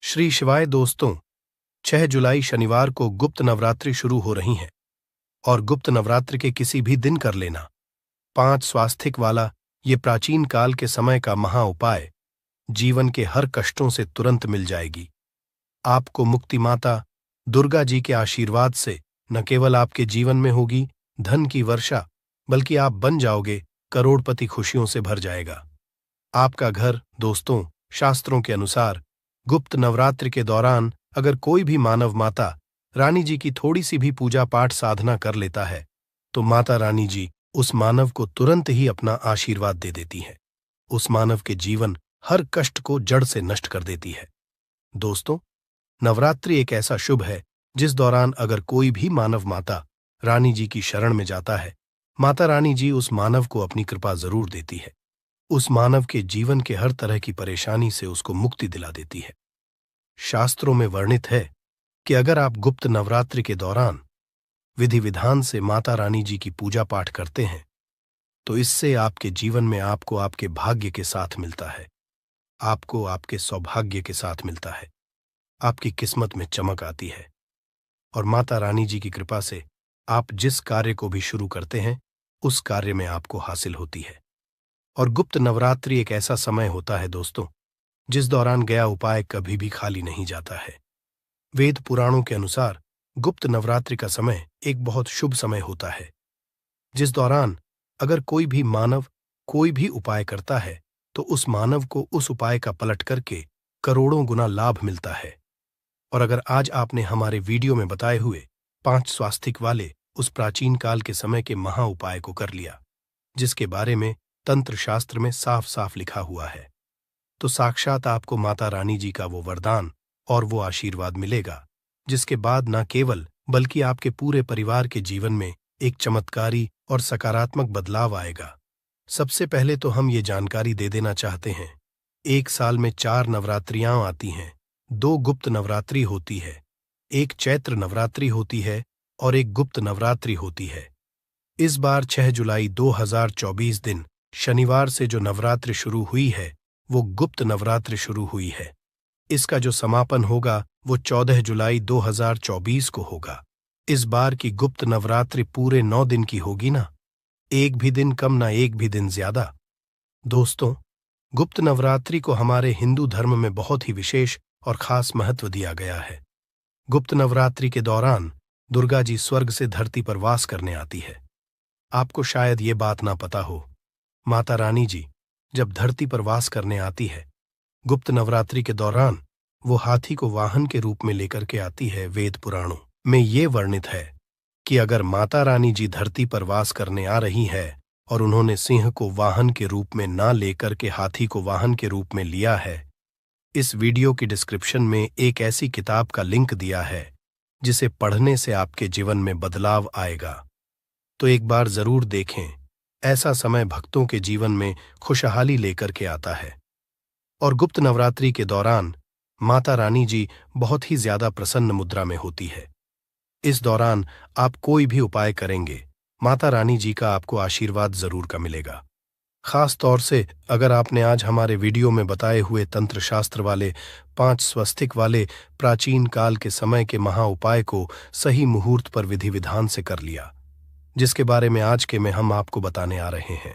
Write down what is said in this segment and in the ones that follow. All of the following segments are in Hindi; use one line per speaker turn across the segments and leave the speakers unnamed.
श्री शिवाय दोस्तों, 6 जुलाई शनिवार को गुप्त नवरात्रि शुरू हो रही हैं और गुप्त नवरात्रि के किसी भी दिन कर लेना 5 स्वास्तिक वाला ये प्राचीन काल के समय का महा उपाय जीवन के हर कष्टों से तुरंत मिल जाएगी। आपको मुक्ति माता दुर्गा जी के आशीर्वाद से न केवल आपके जीवन में होगी धन की वर्षा, बल्कि आप बन जाओगे करोड़पति, खुशियों से भर जाएगा आपका घर। दोस्तों, शास्त्रों के अनुसार गुप्त नवरात्रि के दौरान अगर कोई भी मानव माता रानी जी की थोड़ी सी भी पूजा पाठ साधना कर लेता है तो माता रानी जी उस मानव को तुरंत ही अपना आशीर्वाद दे देती है। उस मानव के जीवन हर कष्ट को जड़ से नष्ट कर देती है। दोस्तों, नवरात्रि एक ऐसा शुभ है जिस दौरान अगर कोई भी मानव माता रानी जी की शरण में जाता है, माता रानी जी उस मानव को अपनी कृपा जरूर देती है। उस मानव के जीवन के हर तरह की परेशानी से उसको मुक्ति दिला देती है। शास्त्रों में वर्णित है कि अगर आप गुप्त नवरात्रि के दौरान विधि विधान से माता रानी जी की पूजा पाठ करते हैं तो इससे आपके जीवन में आपको आपके भाग्य के साथ मिलता है, आपको आपके सौभाग्य के साथ मिलता है, आपकी किस्मत में चमक आती है और माता रानी जी की कृपा से आप जिस कार्य को भी शुरू करते हैं उस कार्य में आपको हासिल होती है। और गुप्त नवरात्रि एक ऐसा समय होता है दोस्तों जिस दौरान गया उपाय कभी भी खाली नहीं जाता है। वेद पुराणों के अनुसार गुप्त नवरात्रि का समय एक बहुत शुभ समय होता है जिस दौरान अगर कोई भी मानव कोई भी उपाय करता है तो उस मानव को उस उपाय का पलट करके करोड़ों गुना लाभ मिलता है। और अगर आज आपने हमारे वीडियो में बताए हुए 5 स्वास्तिक वाले उस प्राचीन काल के समय के महा उपाय को कर लिया जिसके बारे में तंत्र शास्त्र में साफ साफ लिखा हुआ है, तो साक्षात आपको माता रानी जी का वो वरदान और वो आशीर्वाद मिलेगा जिसके बाद न केवल बल्कि आपके पूरे परिवार के जीवन में एक चमत्कारी और सकारात्मक बदलाव आएगा। सबसे पहले तो हम ये जानकारी दे देना चाहते हैं, एक साल में 4 नवरात्रियां आती हैं, 2 गुप्त नवरात्रि होती है, एक चैत्र नवरात्रि होती है और एक गुप्त नवरात्रि होती है। इस बार 6 जुलाई 2024 दिन शनिवार से जो नवरात्रि शुरू हुई है वो गुप्त नवरात्रि शुरू हुई है। इसका जो समापन होगा वो 14 जुलाई 2024 को होगा। इस बार की गुप्त नवरात्रि पूरे 9 दिन की होगी ना, एक भी दिन कम ना एक भी दिन ज्यादा। दोस्तों, गुप्त नवरात्रि को हमारे हिंदू धर्म में बहुत ही विशेष और खास महत्व दिया गया है। गुप्त नवरात्रि के दौरान दुर्गा जी स्वर्ग से धरती पर वास करने आती है। आपको शायद ये बात ना पता हो, माता रानी जी जब धरती पर वास करने आती है गुप्त नवरात्रि के दौरान वो हाथी को वाहन के रूप में लेकर के आती है। वेद पुराणों में ये वर्णित है कि अगर माता रानी जी धरती पर वास करने आ रही है और उन्होंने सिंह को वाहन के रूप में ना लेकर के हाथी को वाहन के रूप में लिया है, इस वीडियो की डिस्क्रिप्शन में एक ऐसी किताब का लिंक दिया है जिसे पढ़ने से आपके जीवन में बदलाव आएगा। तो एक बार जरूर देखें, ऐसा समय भक्तों के जीवन में खुशहाली लेकर के आता है। और गुप्त नवरात्रि के दौरान माता रानी जी बहुत ही ज्यादा प्रसन्न मुद्रा में होती है। इस दौरान आप कोई भी उपाय करेंगे, माता रानी जी का आपको आशीर्वाद जरूर का मिलेगा। खास तौर से अगर आपने आज हमारे वीडियो में बताए हुए तंत्र शास्त्र वाले 5 स्वस्तिक वाले प्राचीन काल के समय के महा उपाय को सही मुहूर्त पर विधि विधान से कर लिया, जिसके बारे में आज के में हम आपको बताने आ रहे हैं,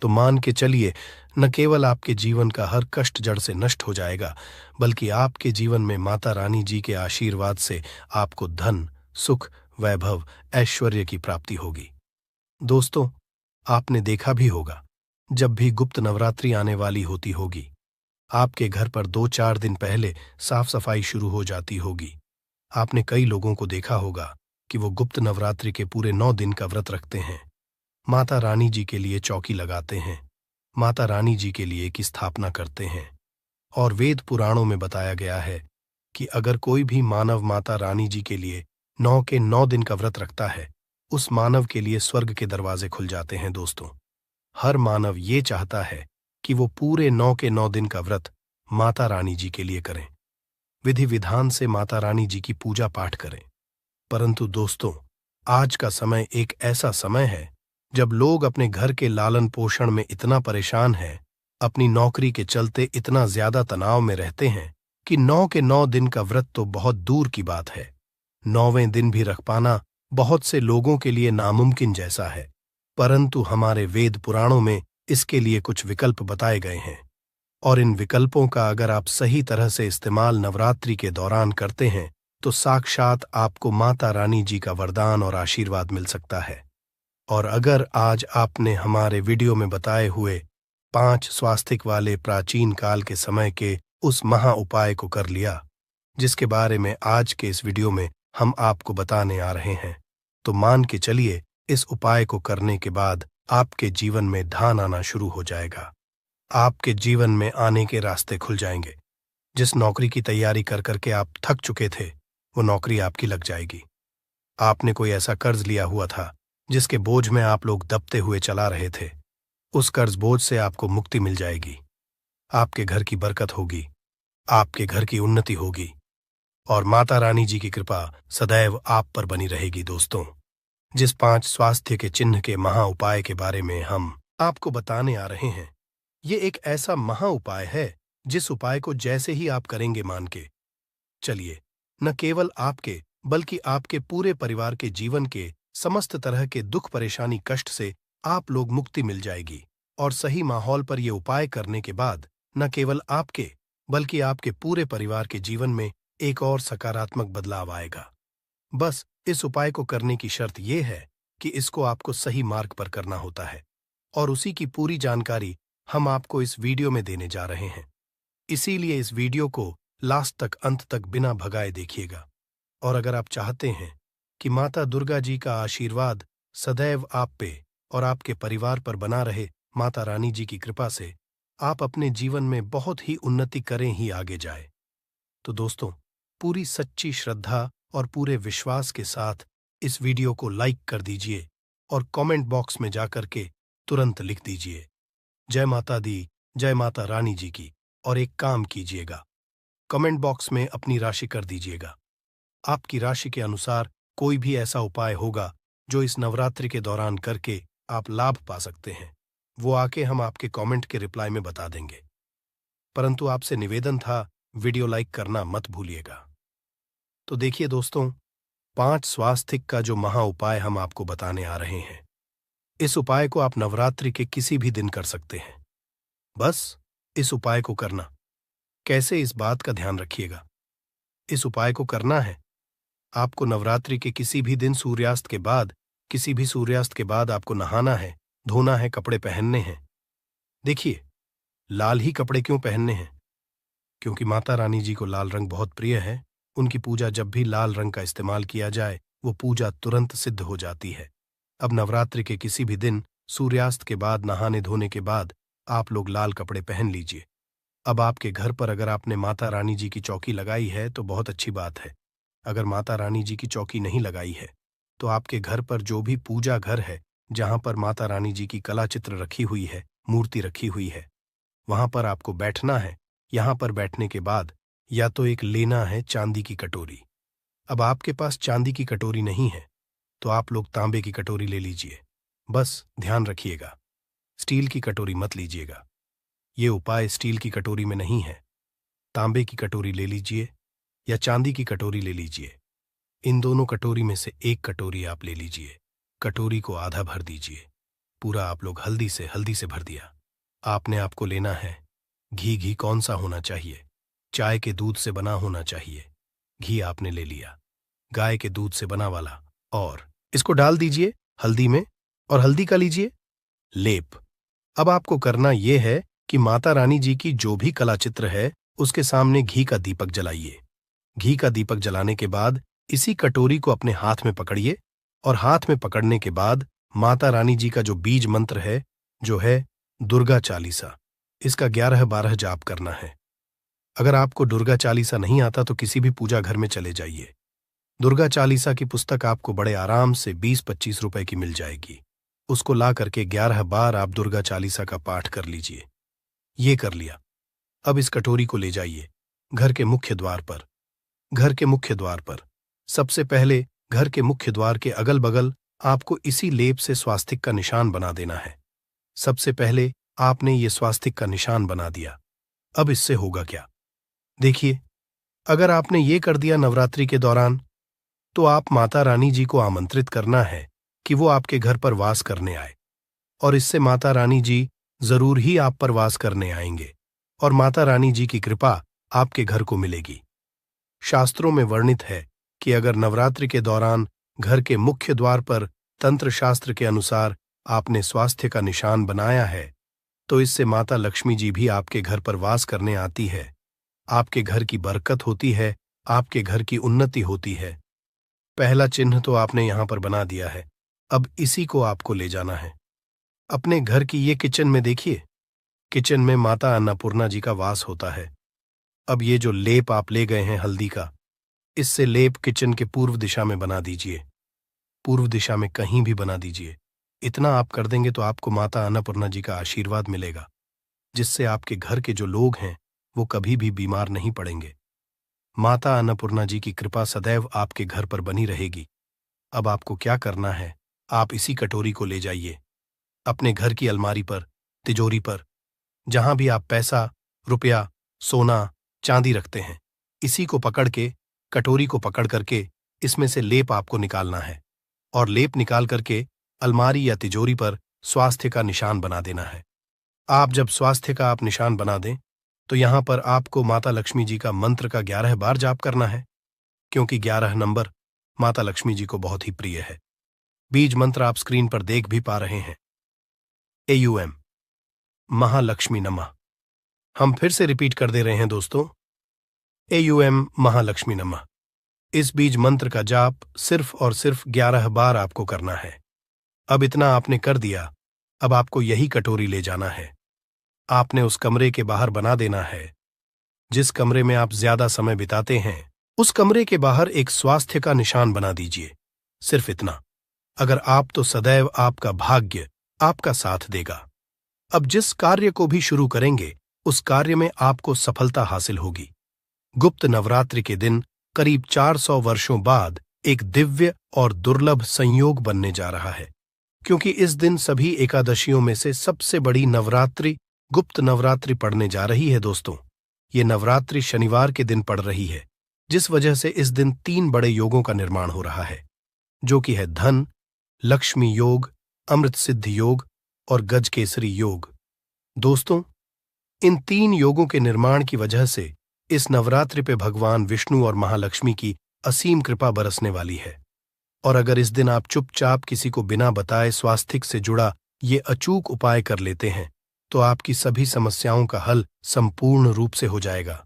तो मान के चलिए न केवल आपके जीवन का हर कष्ट जड़ से नष्ट हो जाएगा, बल्कि आपके जीवन में माता रानी जी के आशीर्वाद से आपको धन, सुख, वैभव, ऐश्वर्य की प्राप्ति होगी। दोस्तों, आपने देखा भी होगा जब भी गुप्त नवरात्रि आने वाली होती होगी आपके घर पर 2-4 दिन पहले साफ सफाई शुरू हो जाती होगी। आपने कई लोगों को देखा होगा कि वो गुप्त नवरात्रि के पूरे 9 दिन का व्रत रखते हैं, माता रानी जी के लिए चौकी लगाते हैं, माता रानी जी के लिए की स्थापना करते हैं। और वेद पुराणों में बताया गया है कि अगर कोई भी मानव माता रानी जी के लिए 9 के 9 दिन का व्रत रखता है, उस मानव के लिए स्वर्ग के दरवाजे खुल जाते हैं। दोस्तों, हर मानव ये चाहता है कि वो पूरे 9 के 9 दिन का व्रत माता रानी जी के लिए करें, विधि विधान से माता रानी जी की पूजा पाठ करें। परंतु दोस्तों, आज का समय एक ऐसा समय है जब लोग अपने घर के लालन पोषण में इतना परेशान हैं, अपनी नौकरी के चलते इतना ज्यादा तनाव में रहते हैं कि 9 के 9 दिन का व्रत तो बहुत दूर की बात है, 9वें दिन भी रख पाना बहुत से लोगों के लिए नामुमकिन जैसा है। परंतु हमारे वेद पुराणों में इसके लिए कुछ विकल्प बताए गए हैं, और इन विकल्पों का अगर आप सही तरह से इस्तेमाल नवरात्रि के दौरान करते हैं तो साक्षात आपको माता रानी जी का वरदान और आशीर्वाद मिल सकता है। और अगर आज आपने हमारे वीडियो में बताए हुए 5 स्वास्तिक वाले प्राचीन काल के समय के उस महा उपाय को कर लिया, जिसके बारे में आज के इस वीडियो में हम आपको बताने आ रहे हैं, तो मान के चलिए इस उपाय को करने के बाद आपके जीवन में ढान आना शुरू हो जाएगा। आपके जीवन में आने के रास्ते खुल जाएंगे। जिस नौकरी की तैयारी कर करके आप थक चुके थे, वो नौकरी आपकी लग जाएगी। आपने कोई ऐसा कर्ज लिया हुआ था जिसके बोझ में आप लोग दबते हुए चला रहे थे, उस कर्ज बोझ से आपको मुक्ति मिल जाएगी। आपके घर की बरकत होगी, आपके घर की उन्नति होगी, और माता रानी जी की कृपा सदैव आप पर बनी रहेगी। दोस्तों, जिस 5 स्वास्थ्य के चिन्ह के महा उपाय के बारे में हम आपको बताने आ रहे हैं, ये एक ऐसा महा उपाय है जिस उपाय को जैसे ही आप करेंगे मान के चलिए, न केवल आपके बल्कि आपके पूरे परिवार के जीवन के समस्त तरह के दुख परेशानी कष्ट से आप लोग मुक्ति मिल जाएगी। और सही माहौल पर यह उपाय करने के बाद न केवल आपके बल्कि आपके पूरे परिवार के जीवन में एक और सकारात्मक बदलाव आएगा। बस इस उपाय को करने की शर्त यह है कि इसको आपको सही मार्ग पर करना होता है, और उसी की पूरी जानकारी हम आपको इस वीडियो में देने जा रहे हैं। इसीलिए इस वीडियो को लास्ट तक, अंत तक बिना भगाए देखिएगा। और अगर आप चाहते हैं कि माता दुर्गा जी का आशीर्वाद सदैव आप पे और आपके परिवार पर बना रहे, माता रानी जी की कृपा से आप अपने जीवन में बहुत ही उन्नति करें ही आगे जाए, तो दोस्तों, पूरी सच्ची श्रद्धा और पूरे विश्वास के साथ इस वीडियो को लाइक कर दीजिए और कमेंट बॉक्स में जाकर के तुरंत लिख दीजिए जय माता दी, जय माता रानी जी की। और एक काम कीजिएगा, कमेंट बॉक्स में अपनी राशि कर दीजिएगा। आपकी राशि के अनुसार कोई भी ऐसा उपाय होगा जो इस नवरात्रि के दौरान करके आप लाभ पा सकते हैं, वो आके हम आपके कमेंट के रिप्लाई में बता देंगे। परंतु आपसे निवेदन था, वीडियो लाइक करना मत भूलिएगा। तो देखिए दोस्तों, 5 स्वास्थिक का जो महा उपाय हम आपको बताने आ रहे हैं, इस उपाय को आप नवरात्रि के किसी भी दिन कर सकते हैं। बस इस उपाय को करना कैसे, इस बात का ध्यान रखिएगा। इस उपाय को करना है आपको नवरात्रि के किसी भी दिन सूर्यास्त के बाद, किसी भी सूर्यास्त के बाद आपको नहाना है, धोना है, कपड़े पहनने हैं। देखिए, लाल ही कपड़े क्यों पहनने हैं? क्योंकि माता रानी जी को लाल रंग बहुत प्रिय है। उनकी पूजा जब भी लाल रंग का इस्तेमाल किया जाए, वो पूजा तुरंत सिद्ध हो जाती है। अब नवरात्रि के किसी भी दिन सूर्यास्त के बाद, नहाने धोने के बाद आप लोग लाल कपड़े पहन लीजिए। अब आपके घर पर अगर आपने माता रानी जी की चौकी लगाई है तो बहुत अच्छी बात है। अगर माता रानी जी की चौकी नहीं लगाई है तो आपके घर पर जो भी पूजा घर है, जहां पर माता रानी जी की कला चित्र रखी हुई है, मूर्ति रखी हुई है, वहां पर आपको बैठना है। यहां पर बैठने के बाद या तो एक लेना है चांदी की कटोरी। अब आपके पास चांदी की कटोरी नहीं है तो आप लोग तांबे की कटोरी ले लीजिए। बस ध्यान रखिएगा, स्टील की कटोरी मत लीजिएगा। ये उपाय स्टील की कटोरी में नहीं है। तांबे की कटोरी ले लीजिए या चांदी की कटोरी ले लीजिए। इन दोनों कटोरी में से एक कटोरी आप ले लीजिए। कटोरी को आधा भर दीजिए। पूरा आप लोग हल्दी से भर दिया। आपने आपको लेना है घी कौन सा होना चाहिए? चाय के दूध से बना होना चाहिए। घी आपने ले लिया, गाय के दूध से बना वाला, और इसको डाल दीजिए हल्दी में, और हल्दी का लीजिए लेप। अब आपको करना यह है कि माता रानी जी की जो भी कला चित्र है उसके सामने घी का दीपक जलाइए। घी का दीपक जलाने के बाद इसी कटोरी को अपने हाथ में पकड़िए, और हाथ में पकड़ने के बाद माता रानी जी का जो बीज मंत्र है, जो है दुर्गा चालीसा, इसका 11-12 जाप करना है। अगर आपको दुर्गा चालीसा नहीं आता तो किसी भी पूजा घर में चले जाइए। दुर्गा चालीसा की पुस्तक आपको बड़े आराम से 20-25 रुपए की मिल जाएगी। उसको ला करके 11 बार आप दुर्गा चालीसा का पाठ कर लीजिए। ये कर लिया, अब इस कटोरी को ले जाइए घर के मुख्य द्वार पर। घर के मुख्य द्वार पर सबसे पहले घर के मुख्य द्वार के अगल बगल आपको इसी लेप से स्वास्तिक का निशान बना देना है। सबसे पहले आपने ये स्वास्तिक का निशान बना दिया। अब इससे होगा क्या? देखिए, अगर आपने ये कर दिया नवरात्रि के दौरान, तो आप माता रानी जी को आमंत्रित करना है कि वो आपके घर पर वास करने आए, और इससे माता रानी जी जरूर ही आप पर वास करने आएंगे और माता रानी जी की कृपा आपके घर को मिलेगी। शास्त्रों में वर्णित है कि अगर नवरात्रि के दौरान घर के मुख्य द्वार पर तंत्र शास्त्र के अनुसार आपने स्वास्थ्य का निशान बनाया है, तो इससे माता लक्ष्मी जी भी आपके घर पर वास करने आती है, आपके घर की बरकत होती है, आपके घर की उन्नति होती है। पहला चिन्ह तो आपने यहां पर बना दिया है, अब इसी को आपको ले जाना है। अपने घर की ये किचन में देखिए, किचन में माता अन्नपूर्णा जी का वास होता है। अब ये जो लेप आप ले गए हैं हल्दी का, इससे लेप किचन के पूर्व दिशा में बना दीजिए, पूर्व दिशा में कहीं भी बना दीजिए। इतना आप कर देंगे तो आपको माता अन्नपूर्णा जी का आशीर्वाद मिलेगा, जिससे आपके घर के जो लोग हैं वो कभी भी बीमार नहीं पड़ेंगे। माता अन्नपूर्णा जी की कृपा सदैव आपके घर पर बनी रहेगी। अब आपको क्या करना है, आप इसी कटोरी को ले जाइए अपने घर की अलमारी पर, तिजोरी पर, जहां भी आप पैसा, रुपया, सोना, चांदी रखते हैं, इसी को पकड़ के, कटोरी को पकड़ करके इसमें से लेप आपको निकालना है, और लेप निकाल करके अलमारी या तिजोरी पर स्वास्थ्य का निशान बना देना है। आप जब स्वास्थ्य का आप निशान बना दें, तो यहां पर आपको माता लक्ष्मी जी का मंत्र का 11 बार जाप करना है, क्योंकि 11 नंबर माता लक्ष्मी जी को बहुत ही प्रिय है। बीज मंत्र आप स्क्रीन पर देख भी पा रहे हैं। AUM महालक्ष्मी नमः। हम फिर से रिपीट कर दे रहे हैं दोस्तों, AUM महालक्ष्मी नमः। इस बीज मंत्र का जाप सिर्फ और सिर्फ 11 बार आपको करना है। अब इतना आपने कर दिया, अब आपको यही कटोरी ले जाना है। आपने उस कमरे के बाहर बना देना है, जिस कमरे में आप ज्यादा समय बिताते हैं, उस कमरे के बाहर एक स्वास्थ्य का निशान बना दीजिए। सिर्फ इतना। अगर आप तो सदैव आपका भाग्य आपका साथ देगा। अब जिस कार्य को भी शुरू करेंगे, उस कार्य में आपको सफलता हासिल होगी। गुप्त नवरात्रि के दिन करीब 400 वर्षों बाद एक दिव्य और दुर्लभ संयोग बनने जा रहा है, क्योंकि इस दिन सभी एकादशियों में से सबसे बड़ी नवरात्रि गुप्त नवरात्रि पड़ने जा रही है दोस्तों। ये नवरात्रि शनिवार के दिन पड़ रही है, जिस वजह से इस दिन 3 बड़े योगों का निर्माण हो रहा है, जो कि है धन, लक्ष्मी योग, अमृत सिद्धि योग और गजकेसरी योग। दोस्तों, इन 3 योगों के निर्माण की वजह से इस नवरात्रि पे भगवान विष्णु और महालक्ष्मी की असीम कृपा बरसने वाली है। और अगर इस दिन आप चुपचाप किसी को बिना बताए स्वास्थ्य से जुड़ा ये अचूक उपाय कर लेते हैं, तो आपकी सभी समस्याओं का हल संपूर्ण रूप से हो जाएगा।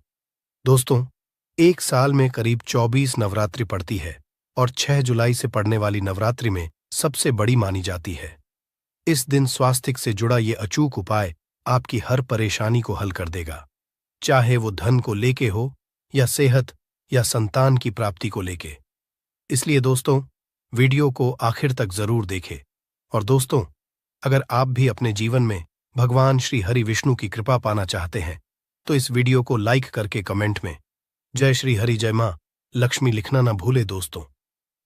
दोस्तों, एक साल में करीब 24 नवरात्रि पड़ती है और 6 जुलाई से पड़ने वाली नवरात्रि में सबसे बड़ी मानी जाती है। इस दिन स्वास्थ्य से जुड़ा ये अचूक उपाय आपकी हर परेशानी को हल कर देगा, चाहे वो धन को लेके हो या सेहत या संतान की प्राप्ति को लेके। इसलिए दोस्तों, वीडियो को आखिर तक जरूर देखें। और दोस्तों, अगर आप भी अपने जीवन में भगवान श्री हरि विष्णु की कृपा पाना चाहते हैं, तो इस वीडियो को लाइक करके कमेंट में जय श्री हरि जय मां लक्ष्मी लिखना ना भूले। दोस्तों,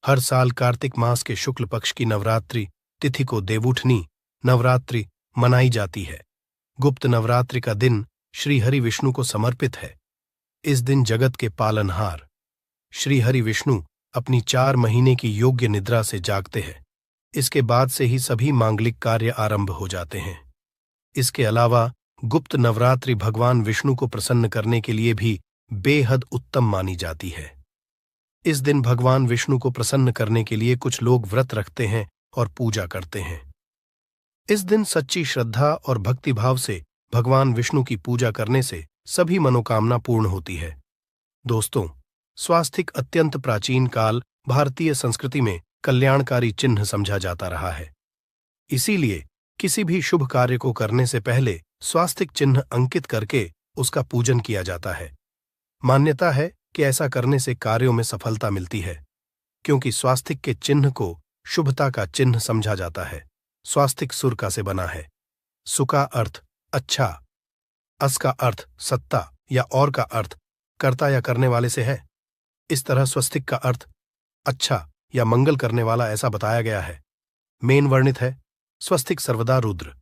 हर साल कार्तिक मास के शुक्ल पक्ष की नवरात्रि तिथि को देवउठनी नवरात्रि मनाई जाती है। गुप्त नवरात्रि का दिन श्री हरि विष्णु को समर्पित है। इस दिन जगत के पालनहार श्री हरि विष्णु अपनी 4 महीने की योग्य निद्रा से जागते हैं। इसके बाद से ही सभी मांगलिक कार्य आरंभ हो जाते हैं। इसके अलावा गुप्त नवरात्रि भगवान विष्णु को प्रसन्न करने के लिए भी बेहद उत्तम मानी जाती है। इस दिन भगवान विष्णु को प्रसन्न करने के लिए कुछ लोग व्रत रखते हैं और पूजा करते हैं। इस दिन सच्ची श्रद्धा और भक्तिभाव से भगवान विष्णु की पूजा करने से सभी मनोकामना पूर्ण होती है। दोस्तों, स्वास्तिक अत्यंत प्राचीन काल भारतीय संस्कृति में कल्याणकारी चिन्ह समझा जाता रहा है। इसीलिए किसी भी शुभ कार्य को करने से पहले स्वास्तिक चिन्ह अंकित करके उसका पूजन किया जाता है। मान्यता है कि ऐसा करने से कार्यों में सफलता मिलती है, क्योंकि स्वास्तिक के चिन्ह को शुभता का चिन्ह समझा जाता है। स्वास्तिक सुर का से बना है। सु का अर्थ अच्छा, अस का अर्थ सत्ता या और का अर्थ कर्ता या करने वाले से है। इस तरह स्वस्तिक का अर्थ अच्छा या मंगल करने वाला ऐसा बताया गया है। मेन वर्णित है स्वस्तिक सर्वदा रुद्र,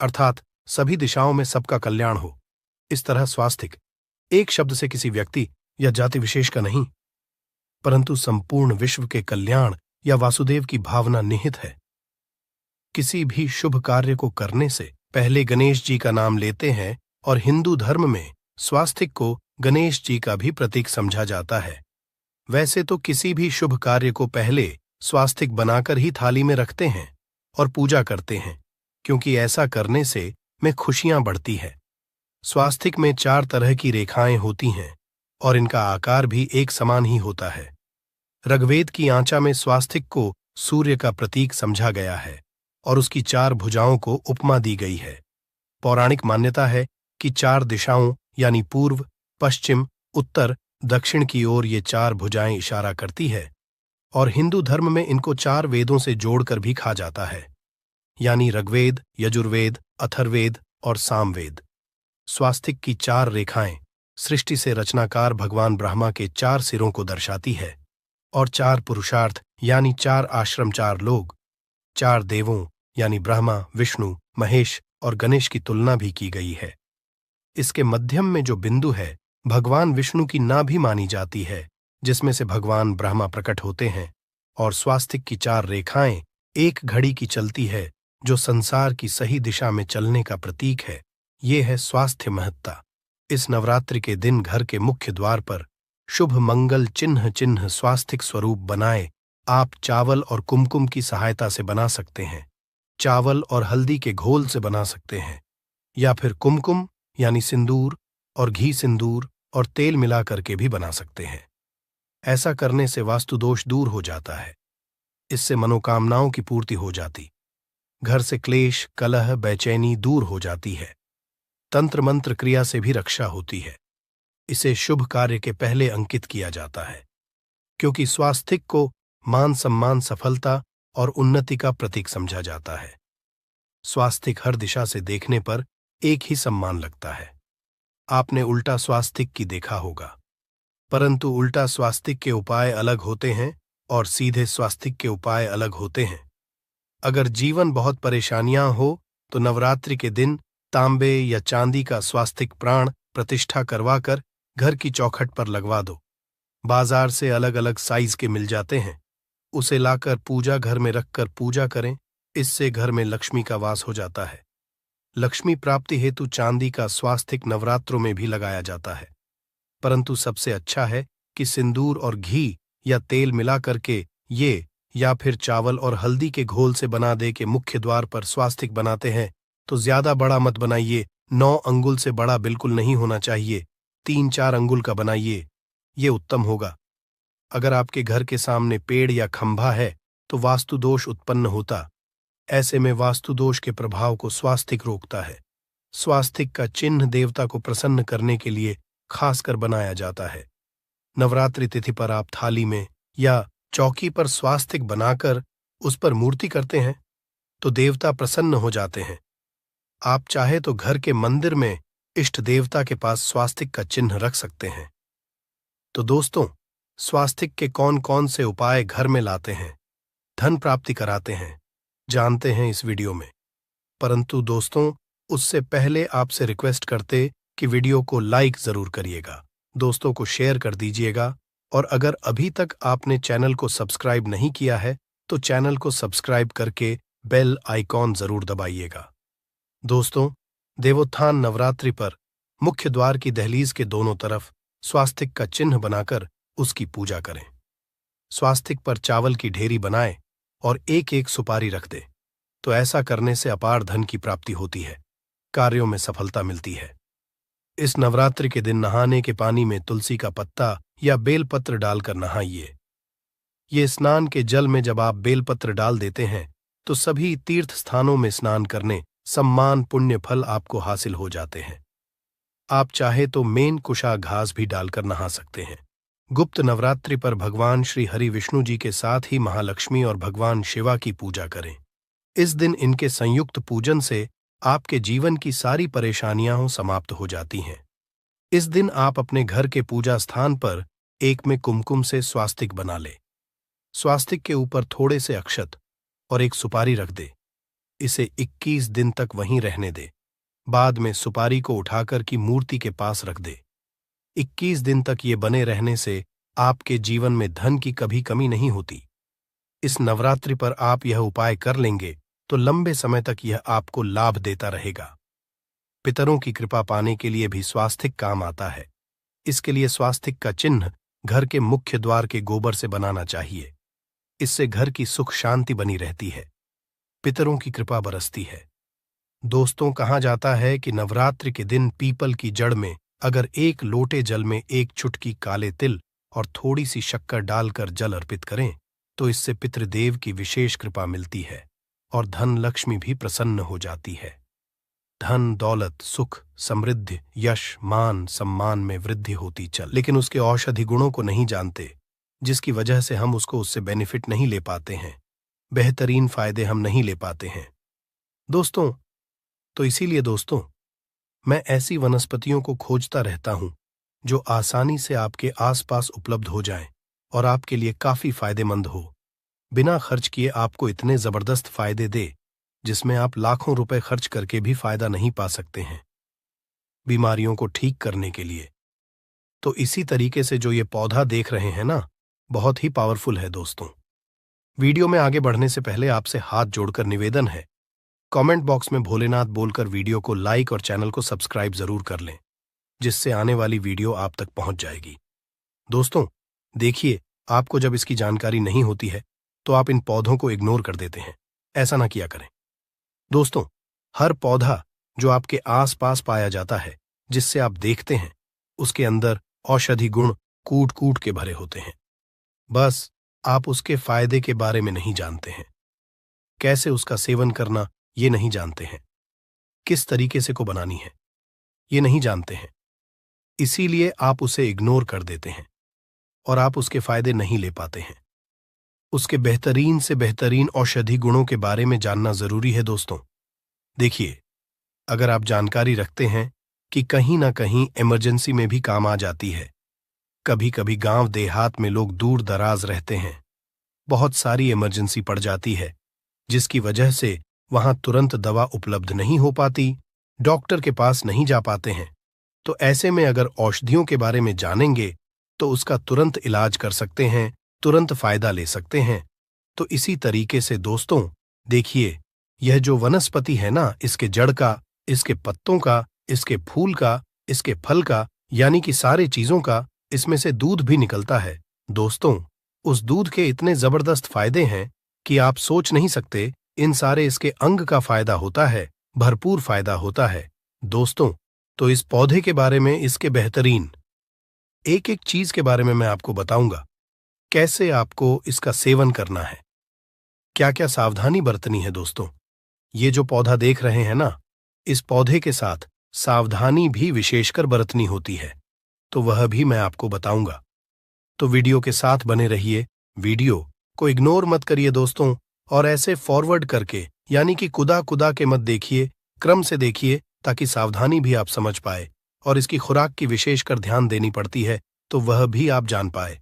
अर्थात सभी दिशाओं में सबका कल्याण हो। इस तरह स्वास्तिक एक शब्द से किसी व्यक्ति या जाति विशेष का नहीं, परंतु संपूर्ण विश्व के कल्याण या वासुदेव की भावना निहित है। किसी भी शुभ कार्य को करने से पहले गणेश जी का नाम लेते हैं और हिंदू धर्म में स्वास्तिक को गणेश जी का भी प्रतीक समझा जाता है। वैसे तो किसी भी शुभ कार्य को पहले स्वास्तिक बनाकर ही थाली में रखते हैं और पूजा करते हैं, क्योंकि ऐसा करने से में खुशियां बढ़ती है। स्वास्तिक में 4 तरह की रेखाएं होती हैं और इनका आकार भी एक समान ही होता है। ऋग्वेद की आंचा में स्वास्तिक को सूर्य का प्रतीक समझा गया है और उसकी 4 भुजाओं को उपमा दी गई है। पौराणिक मान्यता है कि 4 दिशाओं यानी पूर्व, पश्चिम, उत्तर, दक्षिण की ओर ये 4 भुजाएं इशारा करती है और हिंदू धर्म में इनको 4 वेदों से जोड़कर भी कहा जाता है, यानी ऋग्वेद, यजुर्वेद, अथर्ववेद और सामवेद। स्वास्तिक की 4 रेखाएं सृष्टि से रचनाकार भगवान ब्रह्मा के 4 सिरों को दर्शाती है और 4 पुरुषार्थ यानी 4 आश्रम, 4 लोग, 4 देवों यानी ब्रह्मा, विष्णु, महेश और गणेश की तुलना भी की गई है। इसके मध्यम में जो बिंदु है भगवान विष्णु की नाभि मानी जाती है, जिसमें से भगवान ब्रह्मा प्रकट होते हैं, और स्वास्तिक की 4 रेखाएं एक घड़ी की चलती है जो संसार की सही दिशा में चलने का प्रतीक है। ये है स्वास्थ्य महत्ता। इस नवरात्रि के दिन घर के मुख्य द्वार पर शुभ मंगल चिन्ह स्वास्तिक स्वरूप बनाए आप चावल और कुमकुम की सहायता से बना सकते हैं, चावल और हल्दी के घोल से बना सकते हैं, या फिर कुमकुम यानी सिंदूर और घी सिंदूर और तेल मिला करके भी बना सकते हैं। ऐसा करने से वास्तु दोष दूर हो जाता है। इससे मनोकामनाओं की पूर्ति हो जाती, घर से क्लेश, कलह, बेचैनी दूर हो जाती है। तंत्र मंत्र क्रिया से भी रक्षा होती है। इसे शुभ कार्य के पहले अंकित किया जाता है, क्योंकि स्वास्तिक को मान सम्मान, सफलता और उन्नति का प्रतीक समझा जाता है। स्वास्तिक हर दिशा से देखने पर एक ही सम्मान लगता है। आपने उल्टा स्वास्तिक की देखा होगा, परंतु उल्टा स्वास्तिक के उपाय अलग होते हैं और सीधे स्वास्तिक के उपाय अलग होते हैं। अगर जीवन बहुत परेशानियां हो तो नवरात्रि के दिन तांबे या चांदी का स्वास्तिक प्राण प्रतिष्ठा करवाकर घर की चौखट पर लगवा दो। बाजार से अलग अलग साइज के मिल जाते हैं, उसे लाकर पूजा घर में रखकर पूजा करें। इससे घर में लक्ष्मी का वास हो जाता है। लक्ष्मी प्राप्ति हेतु चांदी का स्वास्तिक नवरात्रों में भी लगाया जाता है, परंतु सबसे अच्छा है कि सिंदूर और घी या तेल मिला करके ये, या फिर चावल और हल्दी के घोल से बना दे के मुख्य द्वार पर स्वास्तिक बनाते हैं तो ज्यादा बड़ा मत बनाइए। 9 अंगुल से बड़ा बिल्कुल नहीं होना चाहिए, 3-4 अंगुल का बनाइए, ये उत्तम होगा। अगर आपके घर के सामने पेड़ या खंभा है तो वास्तु दोष उत्पन्न होता। ऐसे में वास्तु दोष के प्रभाव को स्वास्तिक रोकता है। स्वास्तिक का चिन्ह देवता को प्रसन्न करने के लिए खासकर बनाया जाता है। नवरात्रि तिथि पर आप थाली में या चौकी पर स्वास्तिक बनाकर उस पर मूर्ति करते हैं तो देवता प्रसन्न हो जाते हैं। आप चाहे तो घर के मंदिर में इष्ट देवता के पास स्वास्तिक का चिन्ह रख सकते हैं। तो दोस्तों, स्वास्तिक के कौन कौन से उपाय घर में लाते हैं, धन प्राप्ति कराते हैं, जानते हैं इस वीडियो में। परंतु दोस्तों, उससे पहले आपसे रिक्वेस्ट करते कि वीडियो को लाइक जरूर करिएगा, दोस्तों को शेयर कर दीजिएगा, और अगर अभी तक आपने चैनल को सब्सक्राइब नहीं किया है तो चैनल को सब्सक्राइब करके बेल आइकॉन जरूर दबाइएगा। दोस्तों, देवोत्थान नवरात्रि पर मुख्य द्वार की दहलीज के दोनों तरफ स्वास्तिक का चिन्ह बनाकर उसकी पूजा करें। स्वास्तिक पर चावल की ढेरी बनाए और एक एक सुपारी रख दे, तो ऐसा करने से अपार धन की प्राप्ति होती है, कार्यों में सफलता मिलती है। इस नवरात्रि के दिन नहाने के पानी में तुलसी का पत्ता या बेलपत्र डालकर नहाइए। ये स्नान के जल में जब आप बेलपत्र डाल देते हैं तो सभी तीर्थ स्थानों में स्नान करने सम्मान, पुण्य फल आपको हासिल हो जाते हैं। आप चाहे तो मेन कुशा घास भी डालकर नहा सकते हैं। गुप्त नवरात्रि पर भगवान श्री हरि विष्णु जी के साथ ही महालक्ष्मी और भगवान शिवा की पूजा करें। इस दिन इनके संयुक्त पूजन से आपके जीवन की सारी परेशानियां समाप्त हो जाती हैं। इस दिन आप अपने घर के पूजा स्थान पर एक में कुमकुम से स्वास्तिक बना ले। स्वास्तिक के ऊपर थोड़े से अक्षत और एक सुपारी रख दे। इसे 21 दिन तक वहीं रहने दे। बाद में सुपारी को उठाकर की मूर्ति के पास रख दे। 21 दिन तक ये बने रहने से आपके जीवन में धन की कभी कमी नहीं होती। इस नवरात्रि पर आप यह उपाय कर लेंगे तो लंबे समय तक यह आपको लाभ देता रहेगा। पितरों की कृपा पाने के लिए भी स्वास्तिक काम आता है। इसके लिए स्वास्तिक का चिन्ह घर के मुख्य द्वार के गोबर से बनाना चाहिए। इससे घर की सुख शांति बनी रहती है, पितरों की कृपा बरसती है। दोस्तों, कहा जाता है कि नवरात्रि के दिन पीपल की जड़ में अगर 1 लोटे जल में 1 चुटकी काले तिल और थोड़ी सी शक्कर डालकर जल अर्पित करें तो इससे पितृदेव की विशेष कृपा मिलती है और धन लक्ष्मी भी प्रसन्न हो जाती है। धन, दौलत, सुख, समृद्धि, यश, मान, सम्मान में वृद्धि होती चल, लेकिन उसके औषधि गुणों को नहीं जानते, जिसकी वजह से हम उससे बेनिफिट नहीं ले पाते हैं, बेहतरीन फायदे हम नहीं ले पाते हैं। दोस्तों, तो इसीलिए दोस्तों, मैं ऐसी वनस्पतियों को खोजता रहता हूं जो आसानी से आपके आसपास उपलब्ध हो जाएं और आपके लिए काफी फायदेमंद हो, बिना खर्च किए आपको इतने जबरदस्त फायदे दे जिसमें आप लाखों रुपए खर्च करके भी फायदा नहीं पा सकते हैं बीमारियों को ठीक करने के लिए। तो इसी तरीके से जो ये पौधा देख रहे हैं ना, बहुत ही पावरफुल है दोस्तों। वीडियो में आगे बढ़ने से पहले आपसे हाथ जोड़कर निवेदन है, कमेंट बॉक्स में भोलेनाथ बोलकर वीडियो को लाइक और चैनल को सब्सक्राइब जरूर कर लें, जिससे आने वाली वीडियो आप तक पहुंच जाएगी। दोस्तों, देखिए, आपको जब इसकी जानकारी नहीं होती है तो आप इन पौधों को इग्नोर कर देते हैं। ऐसा ना किया करें। दोस्तों, हर पौधा जो आपके आसपास पाया जाता है, जिससे आप देखते हैं, उसके अंदर औषधि गुण कूट कूट के भरे होते हैं। बस आप उसके फायदे के बारे में नहीं जानते हैं, कैसे उसका सेवन करना ये नहीं जानते हैं, किस तरीके से को बनानी है ये नहीं जानते हैं, इसीलिए आप उसे इग्नोर कर देते हैं और आप उसके फायदे नहीं ले पाते हैं। उसके बेहतरीन से बेहतरीन औषधि गुणों के बारे में जानना जरूरी है दोस्तों। देखिए, अगर आप जानकारी रखते हैं कि कहीं ना कहीं इमरजेंसी में भी काम आ जाती है, कभी कभी गांव देहात में लोग दूर दराज रहते हैं, बहुत सारी इमरजेंसी पड़ जाती है, जिसकी वजह से वहां तुरंत दवा उपलब्ध नहीं हो पाती, डॉक्टर के पास नहीं जा पाते हैं। तो ऐसे में अगर औषधियों के बारे में जानेंगे तो उसका तुरंत इलाज कर सकते हैं, तुरंत फायदा ले सकते हैं। तो इसी तरीके से दोस्तों, देखिए, यह जो वनस्पति है ना, इसके जड़ का, इसके पत्तों का, इसके फूल का, इसके फल का, यानी कि सारे चीजों का, इसमें से दूध भी निकलता है। दोस्तों, उस दूध के इतने जबरदस्त फायदे हैं कि आप सोच नहीं सकते। इन सारे इसके अंग का फायदा होता है, भरपूर फायदा होता है। दोस्तों, तो इस पौधे के बारे में, इसके बेहतरीन एक एक चीज के बारे में मैं आपको बताऊंगा, कैसे आपको इसका सेवन करना है, क्या क्या सावधानी बरतनी है। दोस्तों, ये जो पौधा देख रहे हैं ना, इस पौधे के साथ सावधानी भी विशेषकर बरतनी होती है, तो वह भी मैं आपको बताऊंगा। तो वीडियो के साथ बने रहिए, वीडियो को इग्नोर मत करिए दोस्तों, और ऐसे फॉरवर्ड करके, यानी कि कुदा कुदा के मत देखिए, क्रम से देखिए, ताकि सावधानी भी आप समझ पाए और इसकी खुराक की विशेषकर ध्यान देनी पड़ती है तो वह भी आप जान पाए।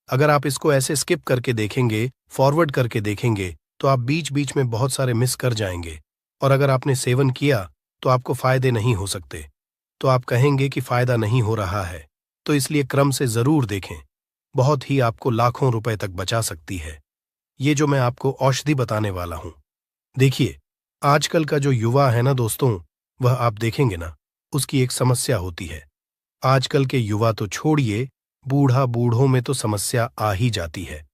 अगर आप इसको ऐसे स्किप करके देखेंगे, फॉरवर्ड करके देखेंगे, तो आप बीच बीच में बहुत सारे मिस कर जाएंगे, और अगर आपने सेवन किया तो आपको फायदे नहीं हो सकते, तो आप कहेंगे कि फायदा नहीं हो रहा है। तो इसलिए क्रम से जरूर देखें, बहुत ही आपको लाखों रुपए तक बचा सकती है ये जो मैं आपको औषधि बताने वाला हूं। देखिए, आजकल का जो युवा है ना दोस्तों, वह आप देखेंगे ना, उसकी एक समस्या होती है। आजकल के युवा तो छोड़िए, बूढ़ों में तो समस्या आ ही जाती है,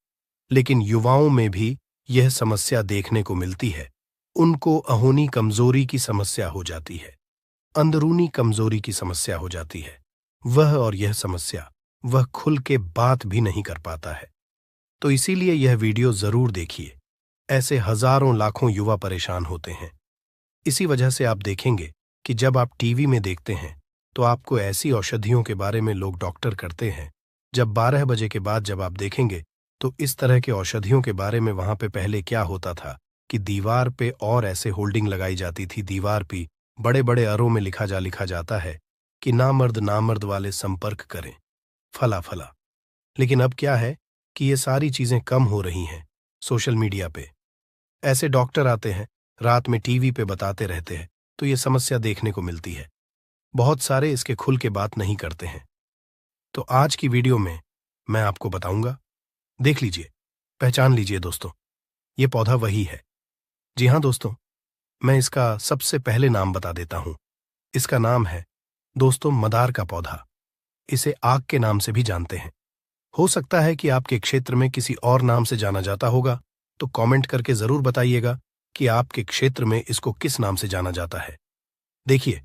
लेकिन युवाओं में भी यह समस्या देखने को मिलती है। उनको अहोनी कमजोरी की समस्या हो जाती है, अंदरूनी कमजोरी की समस्या हो जाती है। और यह समस्या वह खुल के बात भी नहीं कर पाता है। तो इसीलिए यह वीडियो जरूर देखिए। ऐसे हजारों लाखों युवा परेशान होते हैं। इसी वजह से आप देखेंगे कि जब आप टीवी में देखते हैं तो आपको ऐसी औषधियों के बारे में लोग डॉक्टर करते हैं। जब 12 बजे के बाद जब आप देखेंगे तो इस तरह के औषधियों के बारे में वहां पे पहले क्या होता था कि दीवार पे और ऐसे होल्डिंग लगाई जाती थी, दीवार पे बड़े बड़े अरों में लिखा जाता है कि नामर्द वाले संपर्क करें, फला फला। लेकिन अब क्या है कि ये सारी चीजें कम हो रही हैं। सोशल मीडिया पे ऐसे डॉक्टर आते हैं, रात में टीवी पे बताते रहते हैं, तो ये समस्या देखने को मिलती है। बहुत सारे इसके खुल के बात नहीं करते हैं। तो आज की वीडियो में मैं आपको बताऊंगा, देख लीजिए, पहचान लीजिए दोस्तों, ये पौधा वही है। जी हाँ दोस्तों, मैं इसका सबसे पहले नाम बता देता हूं। इसका नाम है दोस्तों मदार का पौधा। इसे आग के नाम से भी जानते हैं। हो सकता है कि आपके क्षेत्र में किसी और नाम से जाना जाता होगा, तो कमेंट करके जरूर बताइएगा कि आपके क्षेत्र में इसको किस नाम से जाना जाता है। देखिए,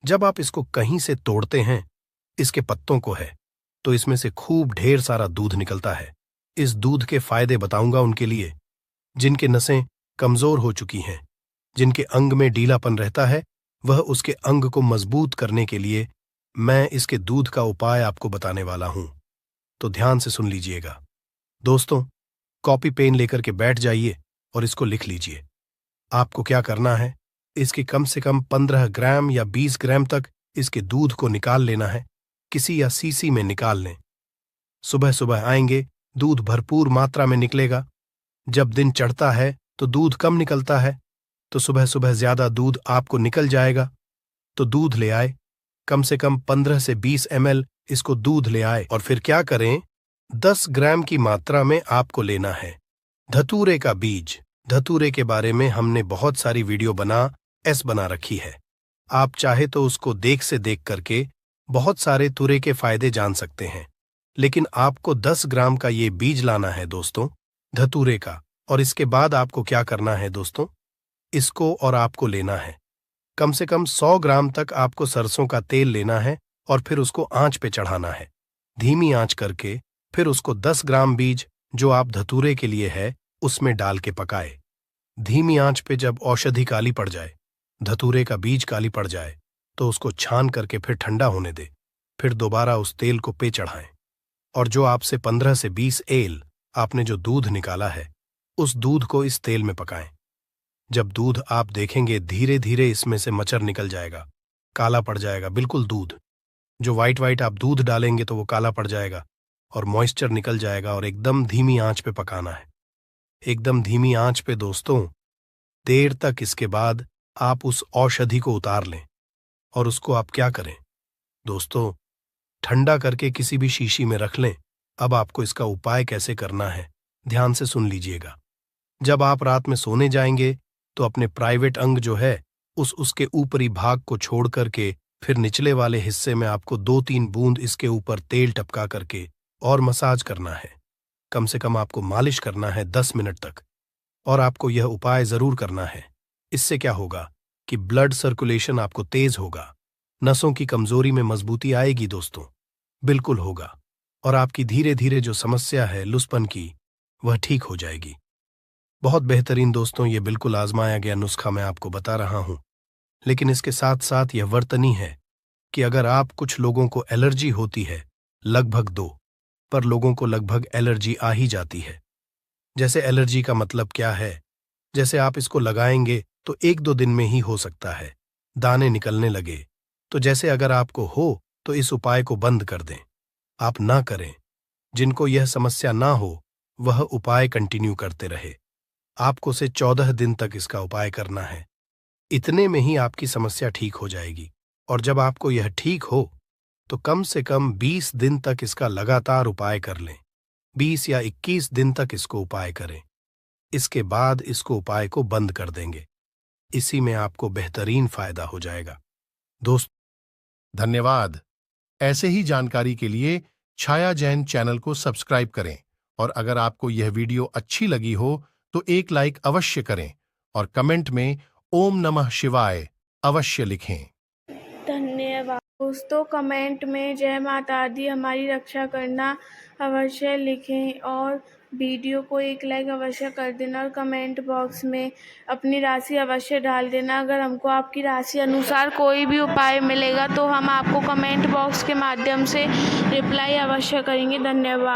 जब आप इसको कहीं से तोड़ते हैं, इसके पत्तों को है, तो इसमें से खूब ढेर सारा दूध निकलता है। इस दूध के फायदे बताऊंगा उनके लिए जिनके नसें कमजोर हो चुकी हैं, जिनके अंग में ढीलापन रहता है, वह उसके अंग को मजबूत करने के लिए मैं इसके दूध का उपाय आपको बताने वाला हूं। तो ध्यान से सुन लीजिएगा दोस्तों, कॉपी पेन लेकर के बैठ जाइए और इसको लिख लीजिए। आपको क्या करना है, इसके कम से कम 15 ग्राम या 20 ग्राम तक इसके दूध को निकाल लेना है। किसी या सीसी में निकाल लें। सुबह सुबह आएंगे, दूध भरपूर मात्रा में निकलेगा। जब दिन चढ़ता है तो दूध कम निकलता है, तो सुबह सुबह ज्यादा दूध आपको निकल जाएगा। तो दूध ले आए, कम से कम 15 से 20 ml इसको दूध ले आए और फिर क्या करें, 10 ग्राम की मात्रा में आपको लेना है धतूरे का बीज। धतूरे के बारे में हमने बहुत सारी वीडियो बना रखी है। आप चाहे तो उसको देख करके बहुत सारे तुरे के फायदे जान सकते हैं, लेकिन आपको 10 ग्राम का ये बीज लाना है दोस्तों, धतूरे का। और इसके बाद आपको क्या करना है दोस्तों, इसको और आपको लेना है कम से कम 100 ग्राम तक आपको सरसों का तेल लेना है और फिर उसको आंच पे चढ़ाना है, धीमी आंच करके। फिर उसको 10 ग्राम बीज जो आप धतूरे के लिए है उसमें डाल के पकाए। धीमी आंच पे जब औषधि काली पड़ जाए, धतूरे का बीज काली पड़ जाए, तो उसको छान करके फिर ठंडा होने दे। फिर दोबारा उस तेल को पे चढ़ाएं और जो आपसे 15 से 20 एल आपने जो दूध निकाला है, उस दूध को इस तेल में पकाएं। जब दूध आप देखेंगे धीरे धीरे इसमें से मचर निकल जाएगा, काला पड़ जाएगा, बिल्कुल दूध जो वाइट आप दूध डालेंगे तो वो काला पड़ जाएगा और मॉइस्चर निकल जाएगा। और एकदम धीमी आंच पे पकाना है, एकदम धीमी आंच पे दोस्तों, देर तक। इसके बाद आप उस औषधि को उतार लें और उसको आप क्या करें दोस्तों, ठंडा करके किसी भी शीशी में रख लें। अब आपको इसका उपाय कैसे करना है, ध्यान से सुन लीजिएगा। जब आप रात में सोने जाएंगे तो अपने प्राइवेट अंग जो है उसके ऊपरी भाग को छोड़ करके फिर निचले वाले हिस्से में आपको 2-3 बूंद इसके ऊपर तेल टपका करके और मसाज करना है। कम से कम आपको मालिश करना है 10 मिनट तक। और आपको यह उपाय जरूर करना है। इससे क्या होगा कि ब्लड सर्कुलेशन आपको तेज होगा, नसों की कमजोरी में मजबूती आएगी दोस्तों, बिल्कुल होगा। और आपकी धीरे धीरे जो समस्या है लुसपन की, वह ठीक हो जाएगी। बहुत बेहतरीन दोस्तों, ये बिल्कुल आजमाया गया नुस्खा मैं आपको बता रहा हूं। लेकिन इसके साथ साथ यह वर्तनी है कि अगर आप कुछ लोगों को एलर्जी होती है, लगभग 2 पर लोगों को लगभग एलर्जी आ ही जाती है। जैसे एलर्जी का मतलब क्या है, जैसे आप इसको लगाएंगे तो 1-2 दिन में ही हो सकता है, दाने निकलने लगे। तो जैसे अगर आपको हो तो इस उपाय को बंद कर दें, आप ना करें। जिनको यह समस्या ना हो वह उपाय कंटिन्यू करते रहे। आपको से 14 दिन तक इसका उपाय करना है। इतने में ही आपकी समस्या ठीक हो जाएगी। और जब आपको यह ठीक हो तो कम से कम 20 दिन तक इसका लगातार उपाय कर लें। 20 या 21 दिन तक इसको उपाय करें। इसके बाद इसको उपाय को बंद कर देंगे। इसी में आपको बेहतरीन फायदा हो जाएगा दोस्त।
धन्यवाद। ऐसे ही जानकारी के लिए छाया जैन चैनल को सब्सक्राइब करें और अगर आपको यह वीडियो अच्छी लगी हो तो एक लाइक अवश्य करें और कमेंट में ओम नमः शिवाय अवश्य लिखें।
धन्यवाद दोस्तों। कमेंट में जय माता दी हमारी रक्षा करना अवश्य लिखें और वीडियो को एक लाइक अवश्य कर देना और कमेंट बॉक्स में अपनी राशि अवश्य डाल देना। अगर हमको आपकी राशि अनुसार कोई भी उपाय मिलेगा तो हम आपको कमेंट बॉक्स के माध्यम से रिप्लाई अवश्य करेंगे। धन्यवाद।